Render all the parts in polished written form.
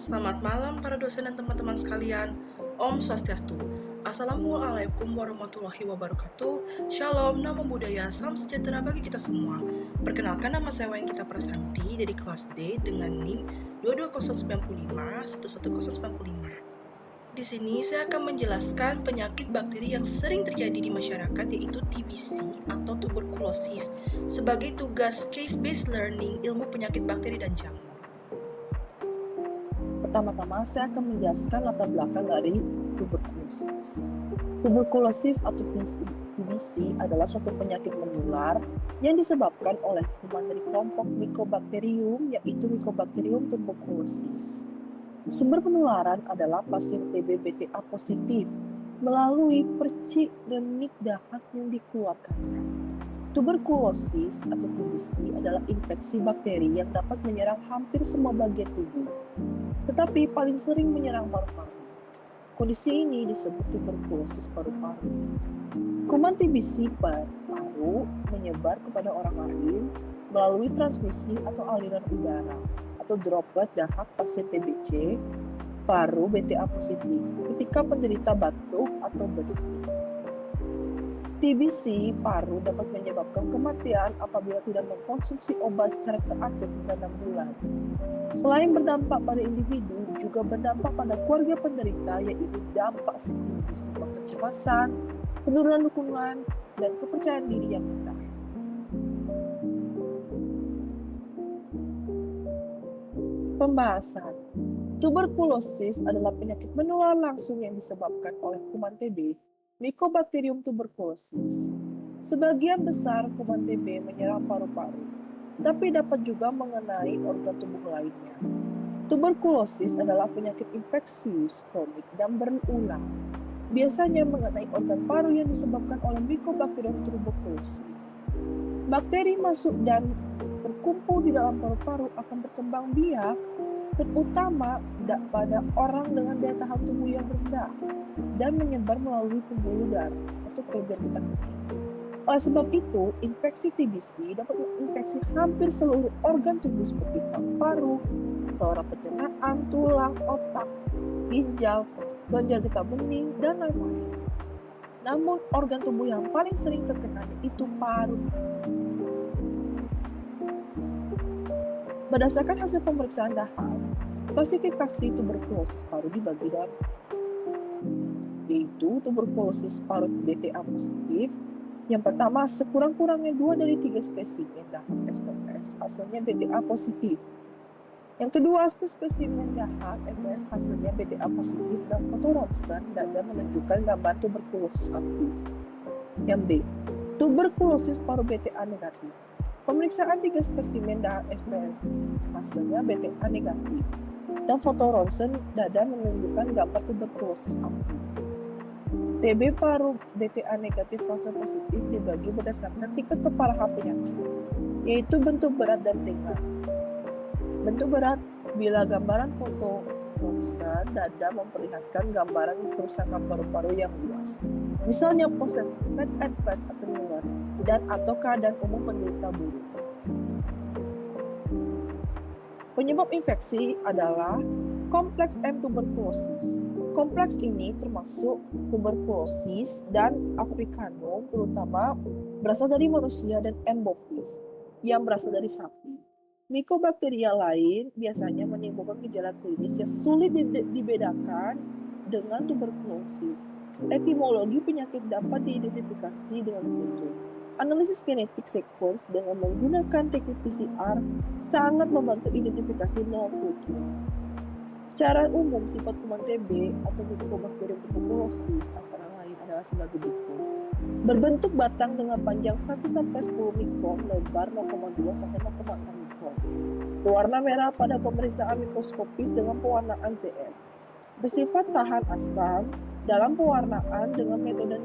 Selamat malam para dosen dan teman-teman sekalian. Om Swastiastu. Assalamualaikum warahmatullahi wabarakatuh. Shalom, namo buddhaya, salam sejahtera bagi kita semua. Perkenalkan, nama saya Wayangkita Prasanti dari kelas D dengan NIM 22095 11095. Di sini saya akan menjelaskan penyakit bakteri yang sering terjadi di masyarakat, yaitu TBC atau tuberkulosis, sebagai tugas case-based learning ilmu penyakit bakteri dan jamur. Pertama-tama saya akan menjelaskan latar belakang dari tuberkulosis. Tuberkulosis atau TBC adalah suatu penyakit menular yang disebabkan oleh kuman dari kelompok Mycobacterium, yaitu Mycobacterium tuberculosis. Sumber penularan adalah pasien TB BTA positif melalui percik remik dahak yang dikeluarkannya. Tuberkulosis atau TBC adalah infeksi bakteri yang dapat menyerang hampir semua bagian tubuh, tetapi paling sering menyerang paru-paru. Kondisi ini disebut tuberkulosis paru-paru. Kuman TBC paru menyebar kepada orang lain melalui transmisi atau aliran udara atau droplet dahak pasien TBC paru BTA positif ketika penderita batuk atau bersin. TBC paru dapat menyebabkan kematian apabila tidak mengkonsumsi obat secara teratur hingga 6 bulan. Selain berdampak pada individu, juga berdampak pada keluarga penderita, yaitu dampak psikologis berupa kecemasan, penurunan dukungan, dan kepercayaan diri yang rendah. Pembahasan. Tuberkulosis adalah penyakit menular langsung yang disebabkan oleh kuman TB, Mycobacterium tuberculosis. Sebagian besar kuman TB menyerang paru-paru, tapi dapat juga mengenai organ tubuh lainnya. Tuberkulosis adalah penyakit infeksius kronik dan berulang. Biasanya mengenai organ paru yang disebabkan oleh Mycobacterium tuberculosis. Bakteri masuk dan berkumpul di dalam paru-paru akan berkembang biak, terutama pada orang dengan daya tahan tubuh yang rendah dan menyebar melalui pembuluh darah atau kelenjar getah bening. Oleh sebab itu, infeksi TBC dapat menginfeksi hampir seluruh organ tubuh seperti paru-paru, saluran pencernaan, tulang, otak, ginjal, kelenjar getah bening, dan lain-lain. Namun, organ tubuh yang paling sering terkena itu paru. Berdasarkan hasil pemeriksaan dahak, klasifikasi tuberkulosis paru dibagi dalam yaitu tuberkulosis paru BTA positif. Yang pertama, sekurang-kurangnya 2 dari 3 spesimen dahak SPS hasilnya BTA positif. Yang kedua, satu spesimen dahak SPS hasilnya BTA positif dan foto ronsen dada menunjukkan gambar tuberkulosis aktif. Yang B, tuberkulosis paru BTA negatif. Pemeriksaan 3 spesimen dahak SPS hasilnya BTA negatif dan foto ronsen dada menunjukkan gambar tuberkulosis aktif. TB paru BTA negatif ronsen positif dibagi berdasarkan tingkat keparahan penyakit, yaitu bentuk berat dan ringan. Bentuk berat bila gambaran foto ronsen dada memperlihatkan gambaran kerusakan paru-paru yang luas, misalnya proses fat advance atau nular dan atau keadaan umum penderita buruk. Penyebab infeksi adalah kompleks M tuberculosis. Kompleks ini termasuk tuberkulosis dan africanum, terutama berasal dari manusia, dan M bovis yang berasal dari sapi. Mycobacteria lain biasanya menimbulkan gejala klinis yang sulit dibedakan dengan tuberkulosis. Etimologi penyakit dapat diidentifikasi dengan petunjuk. Analisis genetik sequence dengan menggunakan teknik PCR sangat membantu identifikasi nol kultur. Secara umum, sifat kuman TB atau Mycobacterium tuberculosis antara lain adalah sebagai berikut. Berbentuk batang dengan panjang 1-10 mikron, lebar 0,2-0,6 mikron. Berwarna merah pada pemeriksaan mikroskopis dengan pewarnaan ZR. Bersifat tahan asam dalam pewarnaan dengan metode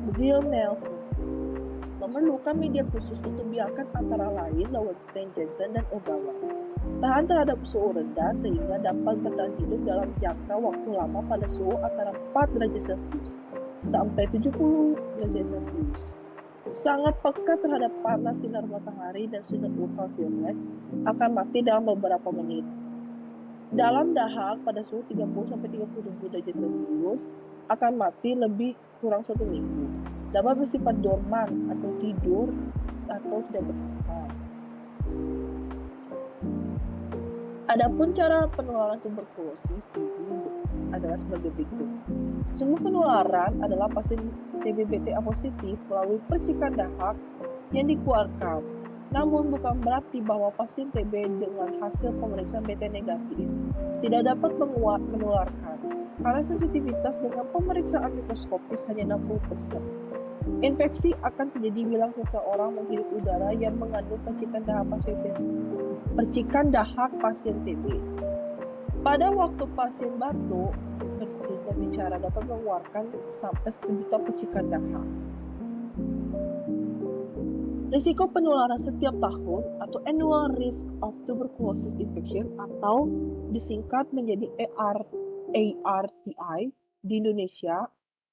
Ziel-Nielsen. Memerlukan media khusus untuk biarkan antara lain Lowenstein, Jensen, dan Ogawa. Tahan terhadap suhu rendah sehingga dapat bertahan hidup dalam jangka waktu lama pada suhu antara 4 derajat Celcius sampai 70 derajat Celcius. Sangat peka terhadap panas sinar matahari dan sinar ultraviolet, akan mati dalam beberapa menit. Dalam dahak pada suhu 30-37 derajat Celcius akan mati lebih kurang 1 minggu. Dapat bersifat dorman atau tidur atau tidak bertahan. Adapun cara penularan tuberkulosis adalah sebagai berikut. Sumber penularan adalah pasien TB-BTA positif melalui percikan dahak yang dikeluarkan. Namun bukan berarti bahwa pasien TB dengan hasil pemeriksaan BT negatif tidak dapat menularkan, karena sensitivitas dengan pemeriksaan mikroskopis hanya 60%. Infeksi akan terjadi bila seseorang menghirup udara yang mengandung percikan dahak pasien TB. Pada waktu pasien batuk, bersin dan bicara dapat mengeluarkan sampai 1 juta percikan dahak. Risiko penularan setiap tahun atau annual risk of tuberculosis infection atau disingkat menjadi ARTI di Indonesia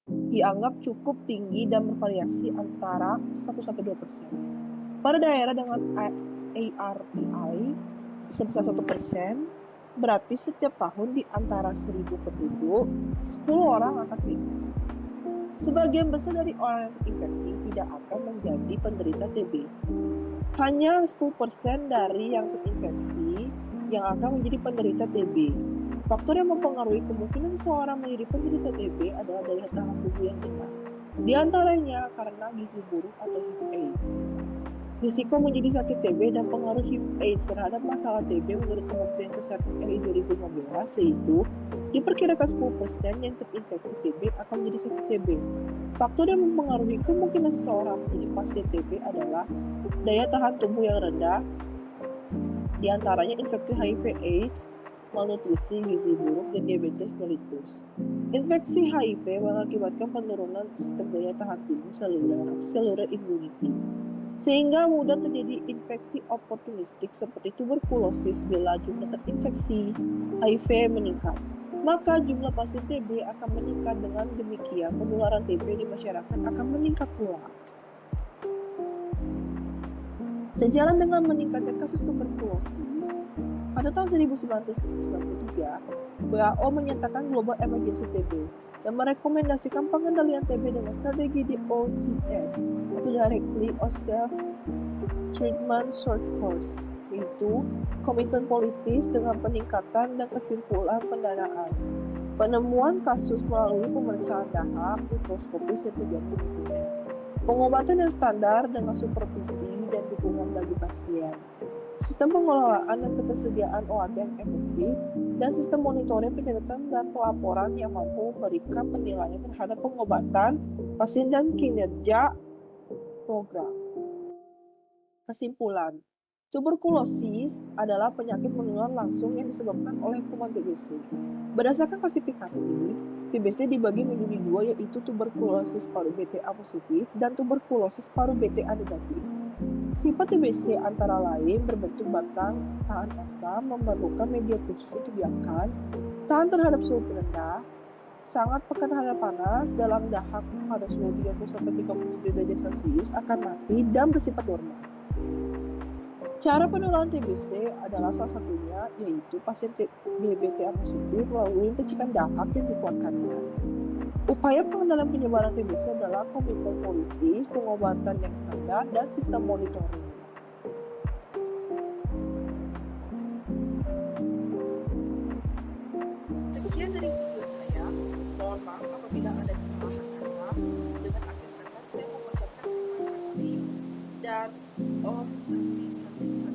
dianggap cukup tinggi dan bervariasi antara 1-2%. Pada daerah dengan ARTI sebesar 1%, berarti setiap tahun di antara 1.000 penduduk, 10 orang akan terinfeksi. Sebagian besar dari orang yang terinfeksi tidak akan menjadi penderita TB. Hanya 10% dari yang terinfeksi yang akan menjadi penderita TB. Faktor yang mempengaruhi kemungkinan seseorang menjadi penderita TB adalah daya tahan tubuh yang lemah. Di antaranya karena gizi buruk atau HIV/AIDS. Risiko menjadi sakit TB dan pengaruh HIV/AIDS terhadap masalah TB menurut Kementerian Kesehatan RI 2015 yaitu diperkirakan 10% yang terinfeksi TB akan menjadi sakit TB. Faktor yang mempengaruhi kemungkinan seseorang menjadi pasien TB adalah daya tahan tubuh yang rendah, di antaranya infeksi HIV/AIDS, malnutrisi, gizi buruk, dan diabetes mellitus. Infeksi HIV mengakibatkan penurunan sistem daya tahan tubuh seluler atau cellular immunity, sehingga mudah terjadi infeksi oportunistik seperti tuberkulosis. Bila jumlah terinfeksi HIV meningkat, maka jumlah pasien TB akan meningkat. Dengan demikian, penularan TB di masyarakat akan meningkat pula. Sejalan dengan meningkatnya kasus tuberkulosis, pada tahun 1993, WHO menyatakan Global Emergency TB dan merekomendasikan pengendalian TB dengan strategi DOTS atau Directly or Self Treatment Short Course, yaitu komitmen politis dengan peningkatan dan kesimpulan pendanaan, penemuan kasus melalui pemeriksaan dahak mikroskopis yang terjadi di dunia, pengobatan yang standar dengan supervisi dan dukungan bagi pasien, sistem pengelolaan dan ketersediaan OAT yang efektif, dan sistem monitoring pencatatan dan pelaporan yang mampu memberikan penilaian terhadap pengobatan pasien dan kinerja program. Kesimpulan, tuberkulosis adalah penyakit menular langsung yang disebabkan oleh kuman TBC. Berdasarkan klasifikasi, TBC dibagi menjadi dua, yaitu tuberkulosis paru BTA positif dan tuberkulosis paru BTA negatif. Sifat TBC antara lain berbentuk batang, tahan asam, memerlukan media khusus untuk diakan, tahan terhadap suhu rendah, sangat peka terhadap panas, dalam dahak pada suhu 30-37 derajat Celcius akan mati dan bersifat dorman. Cara penularan TBC adalah salah satunya, yaitu pasien TB-BTA positif melalui percikan dahak yang dikeluarkannya. Upaya pengendalian penyebaran TBC adalah komitmen politis, pengobatan yang standar, dan sistem monitoring. Sekian dari video saya. Mohon maaf apabila ada kesalahan kata. Dengan akhir kata saya mengucapkan terima kasih dan Om Santi Santi Santi.